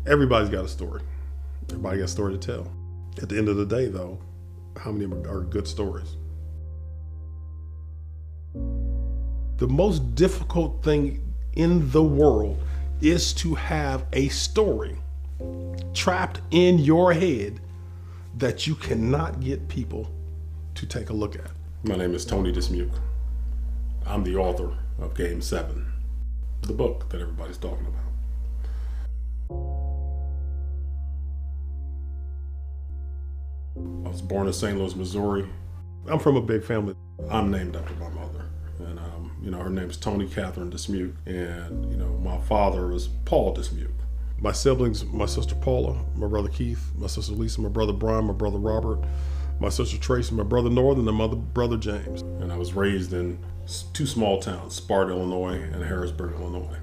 Everybody's got a story. Everybody got a story to tell. At the end of the day, though, how many are good stories? The most difficult thing in the world is to have a story trapped in your head that you cannot get people to take a look at. My name is Tony Dismuke. I'm the author of Game 7, the book that everybody's talking about. I was born in St. Louis, Missouri. I'm from a big family. I'm named after my mother. And, her name is Tony Catherine Dismuke. And, my father was Paul Dismuke. My siblings, my sister Paula, my brother Keith, my sister Lisa, my brother Brian, my brother Robert, my sister Tracy, my brother Northern, and my brother James. And I was raised in two small towns, Sparta, Illinois, and Harrisburg, Illinois.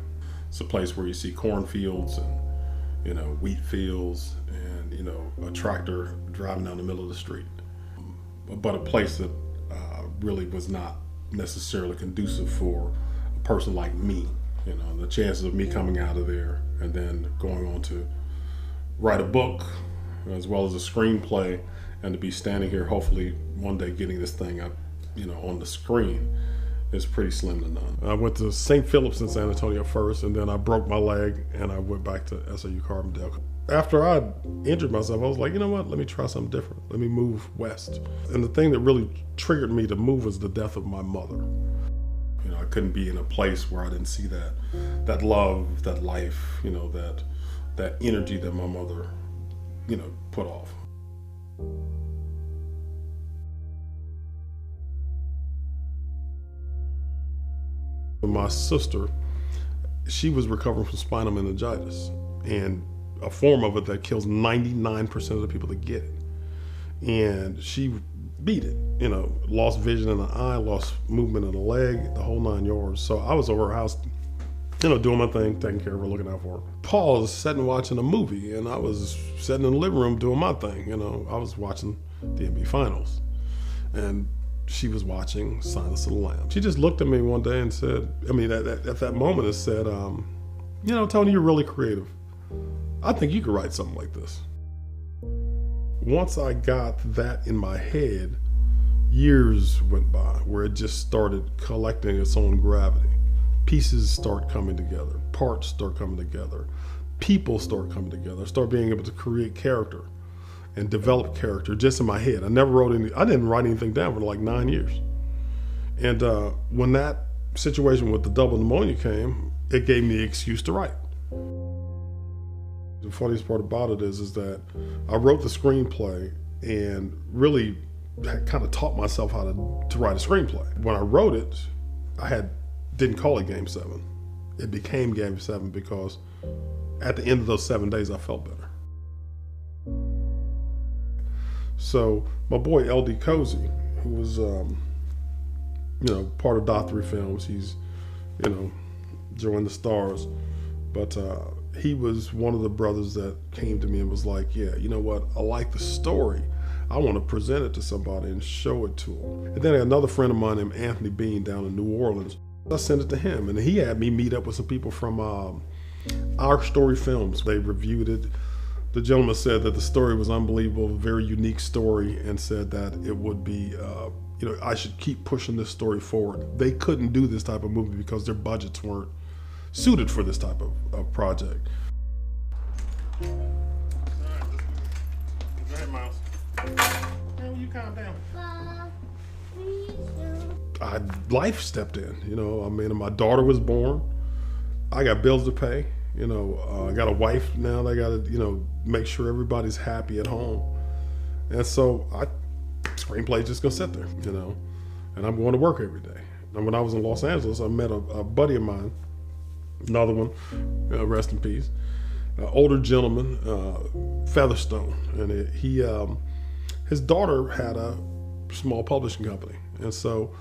It's a place where you see cornfields and, wheat fields and, a tractor driving down the middle of the street. But a place that really was not necessarily conducive for a person like me. The chances of me coming out of there and then going on to write a book as well as a screenplay and to be standing here hopefully one day getting this thing up, on the screen is pretty slim to none. I went to St. Philip's in San Antonio first, and then I broke my leg and I went back to SAU Carbondale. After I injured myself, I was like, you know what, let me try something different. Let me move west. And the thing that really triggered me to move was the death of my mother. I couldn't be in a place where I didn't see that love, that life, that energy that my mother, put off. My sister, she was recovering from spinal meningitis, and a form of it that kills 99% of the people that get it. And she beat it, lost vision in the eye, lost movement in the leg, the whole 9 yards. So I was over her house, doing my thing, taking care of her, looking out for her. Paul was sitting watching a movie, and I was sitting in the living room doing my thing. I was watching the NBA Finals, and she was watching Silence of the Lambs. She just looked at me one day and said, at that moment it said, Tony, you're really creative. I think you could write something like this. Once I got that in my head, years went by where it just started collecting its own gravity. Pieces start coming together, parts start coming together, people start coming together, I start being able to create character and develop character just in my head. I didn't write anything down for like 9 years. And when that situation with the double pneumonia came, it gave me the excuse to write. The funniest part about it is that I wrote the screenplay and really kind of taught myself how to write a screenplay. When I wrote it, I didn't call it Game 7. It became Game 7 because at the end of those 7 days, I felt better. So my boy LD Cozy, who was, part of Dot 3 Films, he's, joined the stars, but he was one of the brothers that came to me and was like, yeah, you know what, I like the story. I want to present it to somebody and show it to them. And then another friend of mine named Anthony Bean down in New Orleans, I sent it to him, and he had me meet up with some people from Our Story Films. They reviewed it. The gentleman said that the story was unbelievable, a very unique story, and said that it would be, I should keep pushing this story forward. They couldn't do this type of movie because their budgets weren't suited for this type of project. All right, go ahead, Miles. Man, will you calm down? Life stepped in, my daughter was born. I got bills to pay. I got a wife now that I got to, make sure everybody's happy at home. And so screenplay just gonna sit there, and I'm going to work every day. And when I was in Los Angeles, I met a buddy of mine, another one, rest in peace, older gentleman, Featherstone, and his daughter had a small publishing company, and so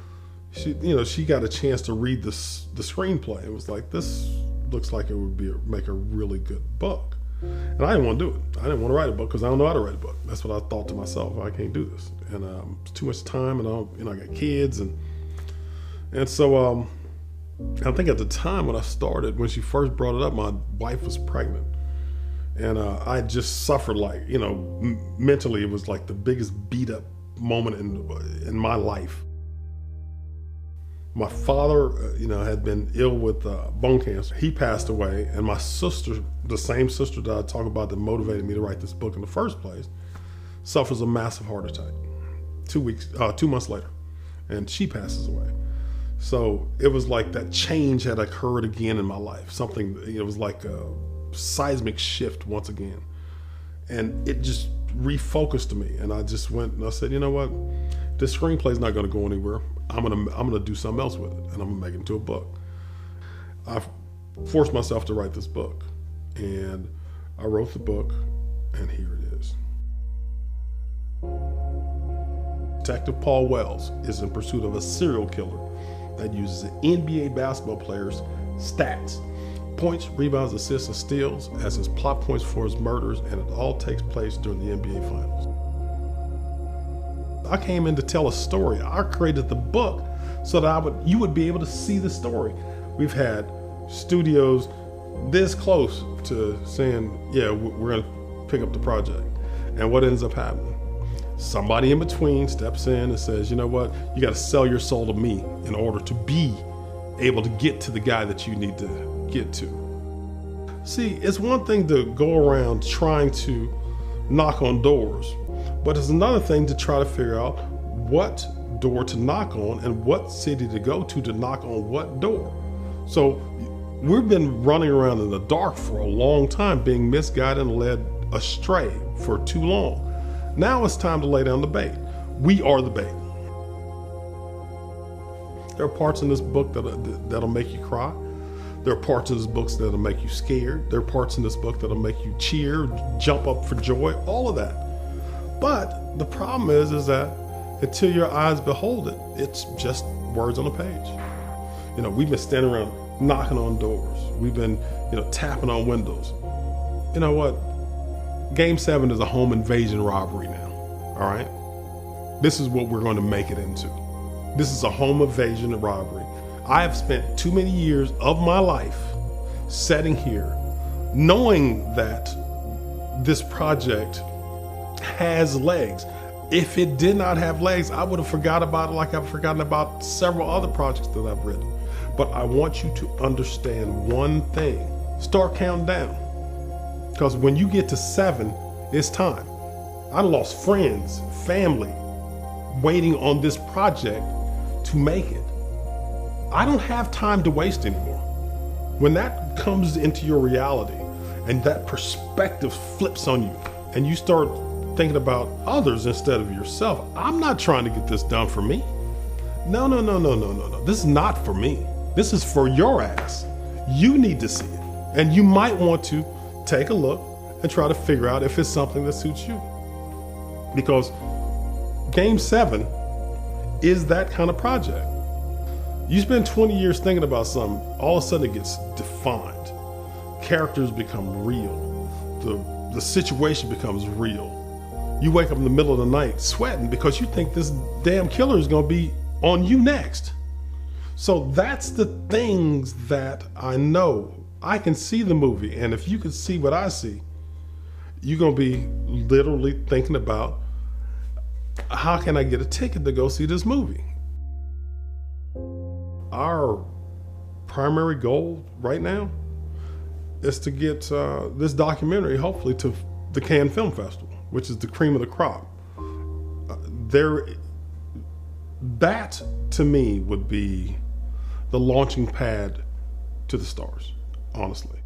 she got a chance to read the screenplay. It was like, this looks like it would make a really good book. And I didn't want to do it. I didn't want to write a book because I don't know how to write a book. That's what I thought to myself. I can't do this. And it's too much time, and I got kids, and so I think at the time when I started, when she first brought it up, my wife was pregnant, And I just suffered like, mentally it was like the biggest beat up moment in my life. My father, had been ill with bone cancer. He passed away, and my sister, the same sister that I talk about that motivated me to write this book in the first place, suffers a massive heart attack 2 months later, and she passes away. So it was like that change had occurred again in my life. Something, it was like a seismic shift once again. And it just refocused me. And I just went and I said, you know what? This screenplay's not gonna go anywhere. I'm gonna do something else with it, and I'm gonna make it into a book. I forced myself to write this book, and I wrote the book, and here it is. Detective Paul Wells is in pursuit of a serial killer that uses an NBA basketball player's stats, points, rebounds, assists, and steals as his plot points for his murders, and it all takes place during the NBA Finals. I came in to tell a story. I created the book so that you would be able to see the story. We've had studios this close to saying, yeah, we're gonna pick up the project. And what ends up happening? Somebody in between steps in and says, you know what? You gotta sell your soul to me in order to be able to get to the guy that you need to get to. See, it's one thing to go around trying to knock on doors, but it's another thing to try to figure out what door to knock on and what city to go to knock on what door. So we've been running around in the dark for a long time, being misguided and led astray for too long. Now it's time to lay down the bait. We are the bait. There are parts in this book that'll make you cry. There are parts of this book that'll make you scared. There are parts in this book that'll make you cheer, jump up for joy, all of that. But the problem is that until your eyes behold it, it's just words on a page. We've been standing around knocking on doors. We've been, tapping on windows. You know what? Game 7 is a home invasion robbery now, all right? This is what we're going to make it into. This is a home invasion robbery. I have spent too many years of my life sitting here knowing that this project has legs. If it did not have legs, I would have forgot about it like I've forgotten about several other projects that I've written. But I want you to understand one thing. Start counting down. Because when you get to 7, it's time. I lost friends, family, waiting on this project to make it. I don't have time to waste anymore. When that comes into your reality and that perspective flips on you and you start thinking about others instead of yourself, I'm not trying to get this done for me. No. This is not for me. This is for your ass. You need to see it. And you might want to take a look and try to figure out if it's something that suits you. Because Game 7 is that kind of project. You spend 20 years thinking about something, all of a sudden it gets defined. Characters become real. The situation becomes real. You wake up in the middle of the night sweating because you think this damn killer is gonna be on you next. So that's the things that I know. I can see the movie, and if you can see what I see, you're gonna be literally thinking about, how can I get a ticket to go see this movie? Our primary goal right now is to get this documentary, hopefully, to the Cannes Film Festival, which is the cream of the crop. That, to me, would be the launching pad to the stars, honestly.